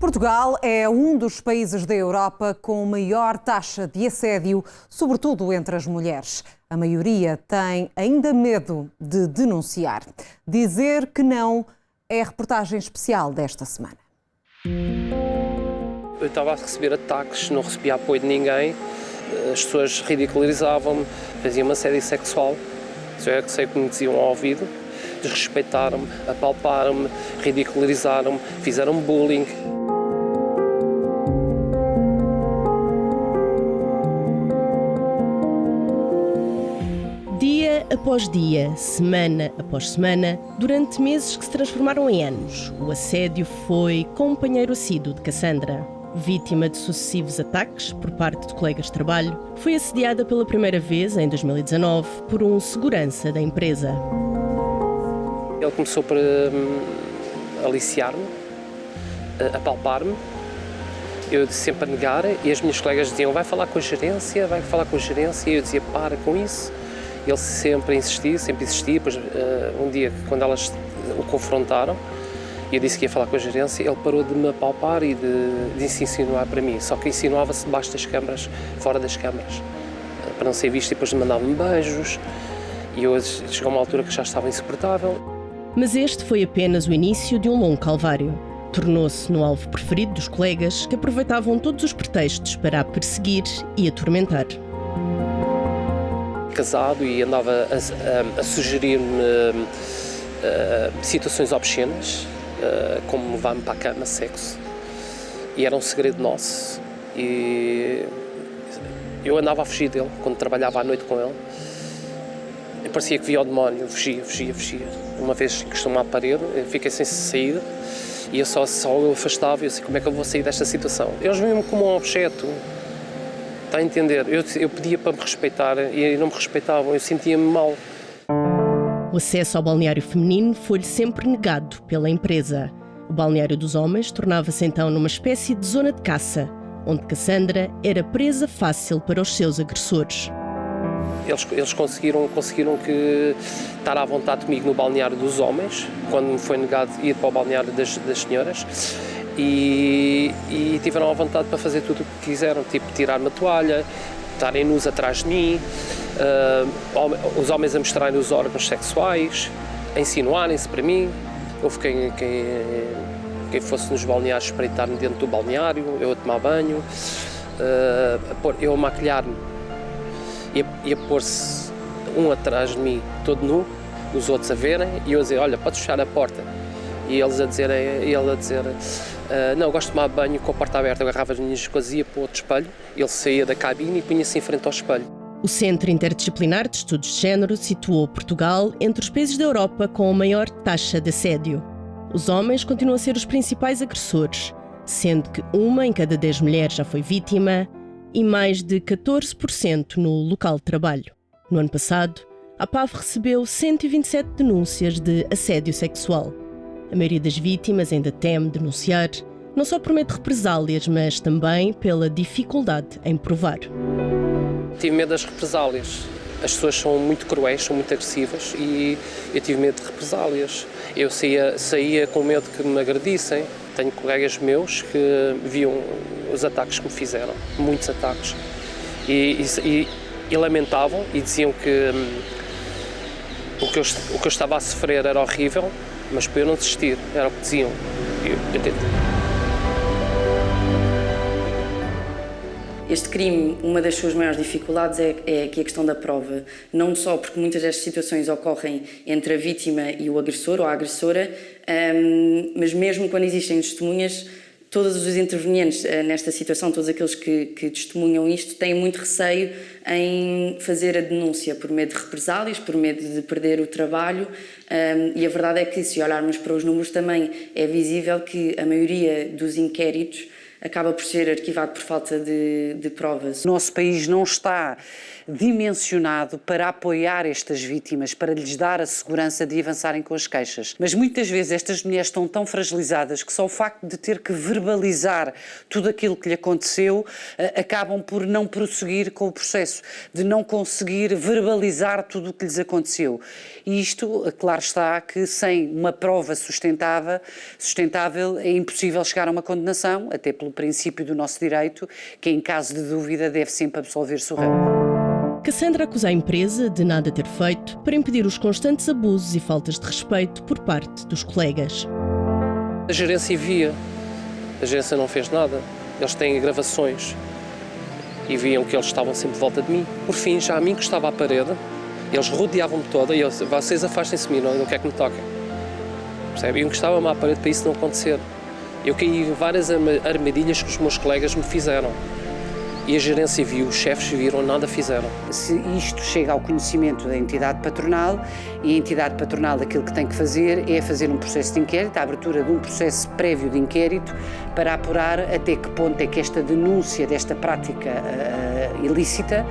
Portugal é um dos países da Europa com maior taxa de assédio, sobretudo entre as mulheres. A maioria tem ainda medo de denunciar. Dizer que não é a reportagem especial desta semana. Eu estava a receber ataques, não recebia apoio de ninguém, as pessoas ridicularizavam-me, faziam-me assédio sexual. Isso é que sei que me diziam ao ouvido, desrespeitaram-me, apalparam-me, ridicularizaram-me, fizeram bullying. Dia após dia, semana após semana, durante meses que se transformaram em anos, o assédio foi companheiro assíduo de Cassandra. Vítima de sucessivos ataques por parte de colegas de trabalho, foi assediada pela primeira vez, em 2019, por um segurança da empresa. Ele começou por aliciar-me, apalpar-me. Eu sempre a negar e as minhas colegas diziam vai falar com a gerência, vai falar com a gerência. E eu dizia para com isso. Ele sempre insistia. Depois, um dia, quando elas o confrontaram, e eu disse que ia falar com a gerência, ele parou de me apalpar e de se insinuar para mim. Só que insinuava-se debaixo das câmaras, fora das câmaras, para não ser visto, e depois mandava-me beijos. E eu chegou a uma altura que já estava insuportável. Mas este foi apenas o início de um longo calvário. Tornou-se no alvo preferido dos colegas que aproveitavam todos os pretextos para a perseguir e atormentar. Casado e andava a sugerir-me situações obscenas, como levar-me para a cama, sexo. E era um segredo nosso. E eu andava a fugir dele, quando trabalhava à noite com ele. Eu parecia que via o demónio, eu fugia. Uma vez encostou-me à parede, eu fiquei sem saída. E eu só eu afastava e eu sei como é que eu vou sair desta situação. Eles viam-me como um objeto. Está a entender? Eu pedia para me respeitar e não me respeitavam, eu sentia-me mal. O acesso ao balneário feminino foi-lhe sempre negado pela empresa. O balneário dos homens tornava-se então numa espécie de zona de caça, onde Cassandra era presa fácil para os seus agressores. Eles conseguiram que estar à vontade comigo no balneário dos homens, quando me foi negado ir para o balneário das senhoras, e tiveram à vontade para fazer tudo o que quiseram, tipo tirar-me a toalha, estarem nus atrás de mim, os homens a mostrarem os órgãos sexuais, a insinuarem-se para mim. Houve quem fosse nos balneários espreitar-me dentro do balneário, eu a tomar banho, eu a maquilhar-me e a pôr-se um atrás de mim todo nu, os outros a verem, e eu a dizer, olha, podes fechar a porta. E ele a dizer, não, gosto de tomar banho com a porta aberta. Eu agarrava as minhas coisas e ia para o outro espelho. Ele saía da cabine e punha-se em frente ao espelho. O Centro Interdisciplinar de Estudos de Género situou Portugal entre os países da Europa com a maior taxa de assédio. Os homens continuam a ser os principais agressores, sendo que 1 em cada 10 mulheres já foi vítima e mais de 14% no local de trabalho. No ano passado, a PAV recebeu 127 denúncias de assédio sexual. A maioria das vítimas ainda teme denunciar, não só por medo de represálias, mas também pela dificuldade em provar. Tive medo das represálias. As pessoas são muito cruéis, são muito agressivas e eu tive medo de represálias. Eu saía com medo que me agredissem. Tenho colegas meus que viam os ataques que me fizeram, muitos ataques, e lamentavam e diziam que o que eu estava a sofrer era horrível, mas para eu não desistir, era o que diziam. Eu tentei. Este crime, uma das suas maiores dificuldades é aqui a questão da prova. Não só porque muitas destas situações ocorrem entre a vítima e o agressor ou a agressora, mas mesmo quando existem testemunhas, todos os intervenientes nesta situação, todos aqueles que testemunham isto, têm muito receio em fazer a denúncia por medo de represálias, por medo de perder o trabalho, e a verdade é que, se olharmos para os números, também é visível que a maioria dos inquéritos acaba por ser arquivado por falta de provas. O nosso país não está dimensionado para apoiar estas vítimas, para lhes dar a segurança de avançarem com as queixas. Mas muitas vezes estas mulheres estão tão fragilizadas que só o facto de ter que verbalizar tudo aquilo que lhe aconteceu acabam por não prosseguir com o processo, de não conseguir verbalizar tudo o que lhes aconteceu. E isto, claro está, que sem uma prova sustentável é impossível chegar a uma condenação, até pelo princípio do nosso direito, que em caso de dúvida deve sempre absolver-se o réu. Cassandra acusa a empresa de nada ter feito para impedir os constantes abusos e faltas de respeito por parte dos colegas. A gerência via, a gerência não fez nada, eles têm gravações e viam que eles estavam sempre de volta de mim. Por fim, já a mim que estava à parede, eles rodeavam-me toda e eu disse, vocês afastem-se de mim, não quer que me toquem. Percebe? E um que estava-me à parede para isso não acontecer. Eu caí em várias armadilhas que os meus colegas me fizeram. E a gerência viu, os chefes viram, nada fizeram. Se isto chega ao conhecimento da entidade patronal, e a entidade patronal aquilo que tem que fazer é fazer um processo de inquérito, a abertura de um processo prévio de inquérito, para apurar até que ponto é que esta denúncia desta prática ilícita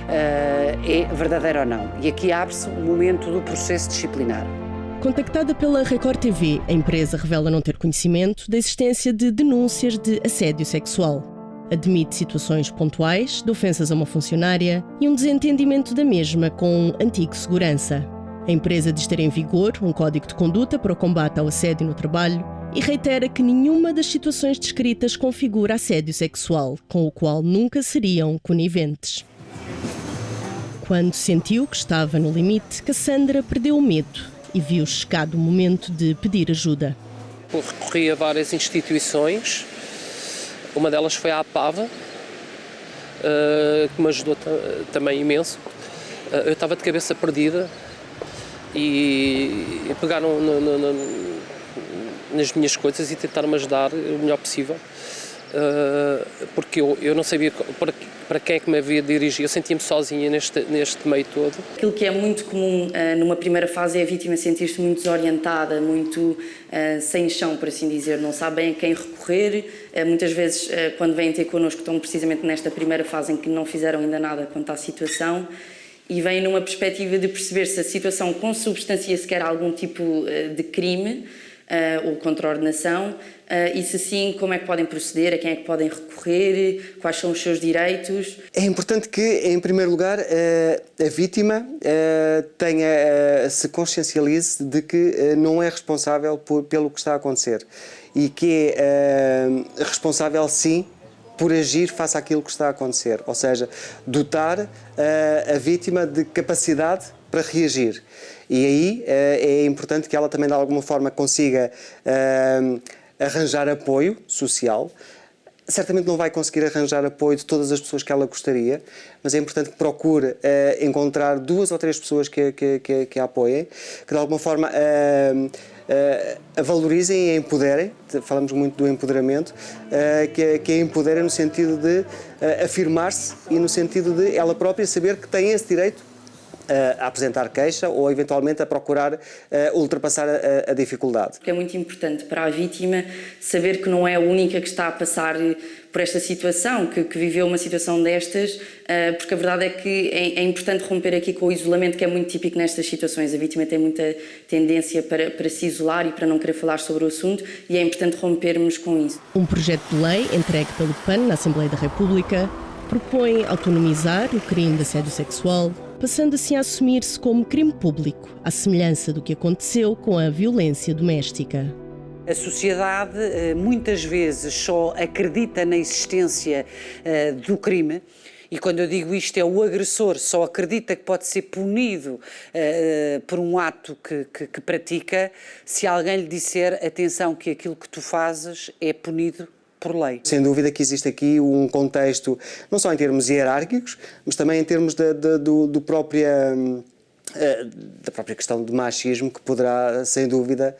é verdadeira ou não. E aqui abre-se o momento do processo disciplinar. Contactada pela Record TV, a empresa revela não ter conhecimento da existência de denúncias de assédio sexual. Admite situações pontuais de ofensas a uma funcionária e um desentendimento da mesma com um antigo segurança. A empresa diz ter em vigor um código de conduta para o combate ao assédio no trabalho e reitera que nenhuma das situações descritas configura assédio sexual, com o qual nunca seriam coniventes. Quando sentiu que estava no limite, Cassandra perdeu o medo e viu chegado o momento de pedir ajuda. Eu recorri a várias instituições. Uma delas foi a APAVA, que me ajudou também imenso. Eu estava de cabeça perdida e pegaram nas minhas coisas e tentaram-me ajudar o melhor possível, porque eu não sabia para quem é que me havia de dirigir. Eu sentia-me sozinha neste meio todo. Aquilo que é muito comum numa primeira fase é a vítima sentir-se muito desorientada, muito sem chão, por assim dizer, não sabe bem a quem recorrer. Muitas vezes, quando vêm ter connosco, estão precisamente nesta primeira fase em que não fizeram ainda nada quanto à situação e vêm numa perspectiva de perceber se a situação consubstancia sequer algum tipo de crime ou contraordenação, e se sim, como é que podem proceder, a quem é que podem recorrer, quais são os seus direitos. É importante que, em primeiro lugar, a vítima se consciencialize de que não é responsável pelo que está a acontecer e que é responsável, sim, por agir face àquilo que está a acontecer, ou seja, dotar a vítima de capacidade para reagir. E aí é importante que ela também de alguma forma consiga arranjar apoio social. Certamente não vai conseguir arranjar apoio de todas as pessoas que ela gostaria, mas é importante que procure encontrar 2 ou 3 pessoas que a apoiem, que de alguma forma a valorizem e a empoderem. Falamos muito do empoderamento, que a empoderem no sentido de afirmar-se e no sentido de ela própria saber que tem esse direito a apresentar queixa ou eventualmente a procurar ultrapassar a dificuldade. É muito importante para a vítima saber que não é a única que está a passar por esta situação, que viveu uma situação destas, porque a verdade é que é importante romper aqui com o isolamento, que é muito típico nestas situações. A vítima tem muita tendência para se isolar e para não querer falar sobre o assunto, e é importante rompermos com isso. Um projeto de lei entregue pelo PAN na Assembleia da República propõe autonomizar o crime de assédio sexual, passando assim a assumir-se como crime público, à semelhança do que aconteceu com a violência doméstica. A sociedade muitas vezes só acredita na existência do crime, e quando eu digo isto é o agressor só acredita que pode ser punido por um ato que pratica se alguém lhe disser, atenção, que aquilo que tu fazes é punido por lei. Sem dúvida que existe aqui um contexto, não só em termos hierárquicos, mas também em termos da própria questão de machismo, que poderá, sem dúvida,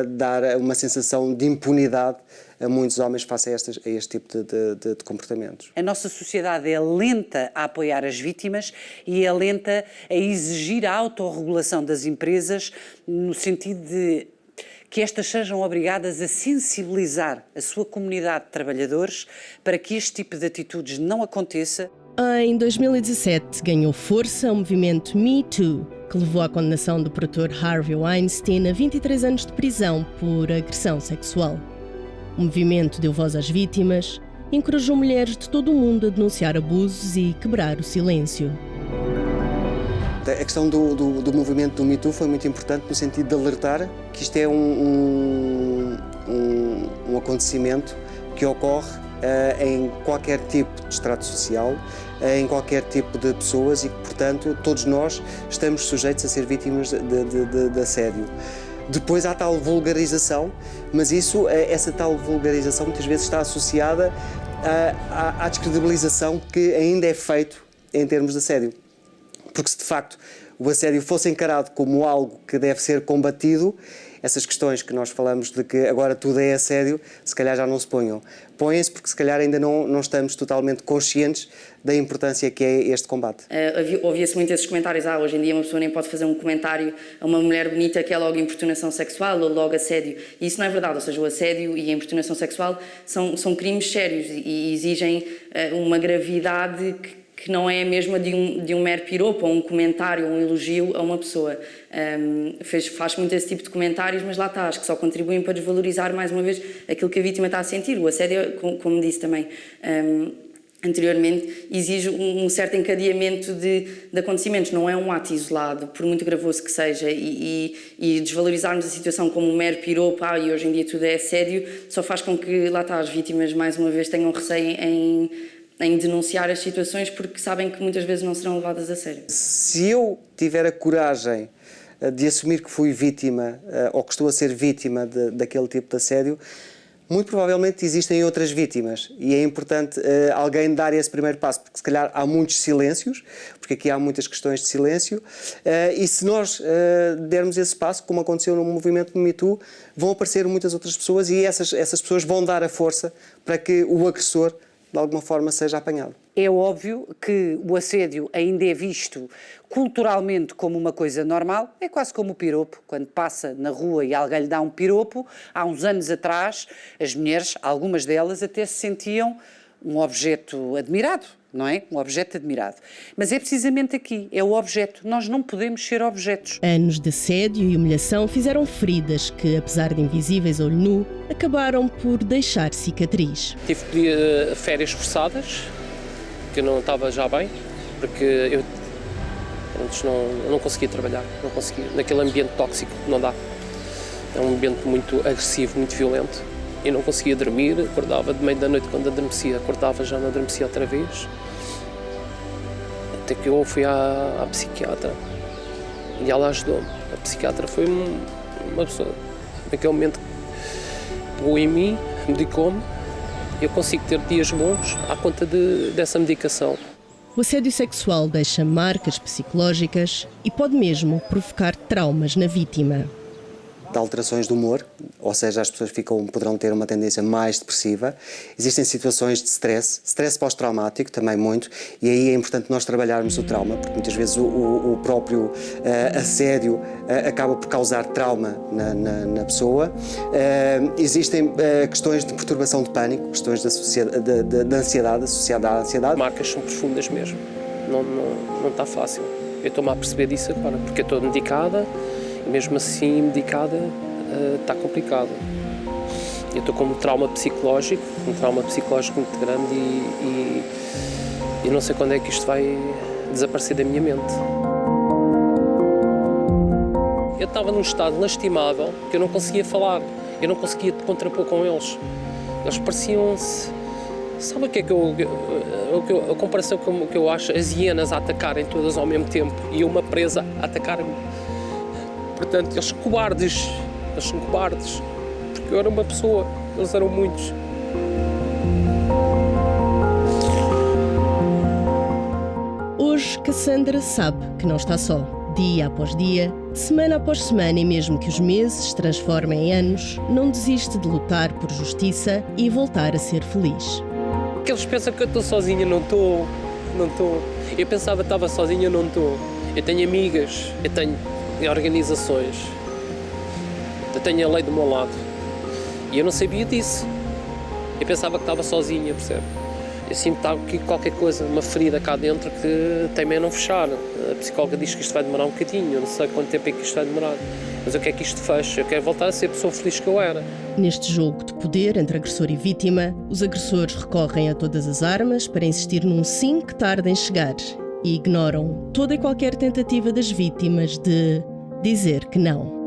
dar uma sensação de impunidade a muitos homens face a este tipo de comportamentos. A nossa sociedade é lenta a apoiar as vítimas e é lenta a exigir a autorregulação das empresas no sentido de que estas sejam obrigadas a sensibilizar a sua comunidade de trabalhadores para que este tipo de atitudes não aconteça. Em 2017 ganhou força o movimento Me Too, que levou à condenação do produtor Harvey Weinstein a 23 anos de prisão por agressão sexual. O movimento deu voz às vítimas, encorajou mulheres de todo o mundo a denunciar abusos e quebrar o silêncio. A questão do movimento do Me Too foi muito importante no sentido de alertar que isto é um acontecimento que ocorre em qualquer tipo de estrato social, em qualquer tipo de pessoas e que, portanto, todos nós estamos sujeitos a ser vítimas de assédio. Depois há tal vulgarização, mas essa tal vulgarização muitas vezes está associada à descredibilização que ainda é feito em termos de assédio. Porque se de facto o assédio fosse encarado como algo que deve ser combatido, essas questões que nós falamos de que agora tudo é assédio, se calhar já não se ponham. Põem-se porque se calhar ainda não estamos totalmente conscientes da importância que é este combate. Ouvia-se muito esses comentários, hoje em dia uma pessoa nem pode fazer um comentário a uma mulher bonita que é logo importunação sexual ou logo assédio. E isso não é verdade, ou seja, o assédio e a importunação sexual são crimes sérios e exigem uma gravidade que não é a mesma de um mero piropo ou um comentário ou um elogio a uma pessoa. Faz muito esse tipo de comentários, mas lá está, acho que só contribuem para desvalorizar mais uma vez aquilo que a vítima está a sentir. O assédio, como disse também anteriormente, exige um certo encadeamento de acontecimentos, não é um ato isolado, por muito gravoso que seja, e desvalorizarmos a situação como um mero piropo, e hoje em dia tudo é assédio, só faz com que, lá está, as vítimas mais uma vez tenham receio em denunciar as situações porque sabem que muitas vezes não serão levadas a sério. Se eu tiver a coragem de assumir que fui vítima ou que estou a ser vítima daquele tipo de assédio, muito provavelmente existem outras vítimas e é importante alguém dar esse primeiro passo, porque se calhar há muitos silêncios, porque aqui há muitas questões de silêncio, e se nós dermos esse passo, como aconteceu no movimento do Me Too, vão aparecer muitas outras pessoas e essas pessoas vão dar a força para que o agressor de alguma forma seja apanhado. É óbvio que o assédio ainda é visto culturalmente como uma coisa normal, é quase como o piropo. Quando passa na rua e alguém lhe dá um piropo, há uns anos atrás, as mulheres, algumas delas, até se sentiam um objeto admirado, não é? Um objeto admirado. Mas é precisamente aqui, é o objeto. Nós não podemos ser objetos. Anos de assédio e humilhação fizeram feridas que, apesar de invisíveis a olho nu, acabaram por deixar cicatriz. Tive que pedir férias forçadas, que eu não estava já bem, porque eu não conseguia trabalhar, não conseguia. Naquele ambiente tóxico, não dá. É um ambiente muito agressivo, muito violento. Eu não conseguia dormir, acordava de meio da noite quando adormecia, acordava já não adormecia outra vez. Até que eu fui à psiquiatra e ela ajudou-me. A psiquiatra foi uma pessoa, naquele momento, pegou em mim, medicou-me e eu consigo ter dias bons à conta dessa medicação. O assédio sexual deixa marcas psicológicas e pode mesmo provocar traumas na vítima. De alterações de humor, ou seja, as pessoas poderão ter uma tendência mais depressiva. Existem situações de stress pós-traumático também muito, e aí é importante nós trabalharmos o trauma, porque muitas vezes o próprio assédio acaba por causar trauma na pessoa. Existem questões de perturbação de pânico, questões de ansiedade, associada à ansiedade. As marcas são profundas mesmo, não está fácil. Eu estou-me a perceber disso agora, porque eu estou medicada, mesmo assim, medicada, está complicado. Eu estou com um trauma psicológico muito grande e não sei quando é que isto vai desaparecer da minha mente. Eu estava num estado lastimável que eu não conseguia falar, eu não conseguia te contrapor com eles. Eles pareciam-se... Sabe o que é a comparação que eu acho? As hienas a atacarem todas ao mesmo tempo e uma presa a atacar-me. Portanto, eles são cobardes, porque eu era uma pessoa, eles eram muitos. Hoje, Cassandra sabe que não está só. Dia após dia, semana após semana e mesmo que os meses se transformem em anos, não desiste de lutar por justiça e voltar a ser feliz. Porque eles pensam que eu estou sozinha, não estou. Eu pensava que estava sozinha, não estou. Eu tenho amigas, eu tenho organizações. tenho a lei do meu lado. E eu não sabia disso. Eu pensava que estava sozinha, percebe? Eu sinto que está aqui qualquer coisa, uma ferida cá dentro que tem a não fechar. A psicóloga diz que isto vai demorar um bocadinho, eu não sei quanto tempo é que isto vai demorar. Mas eu quero que isto feche, eu quero voltar a ser a pessoa feliz que eu era. Neste jogo de poder entre agressor e vítima, os agressores recorrem a todas as armas para insistir num sim que tarda em chegar e ignoram toda e qualquer tentativa das vítimas de dizer que não.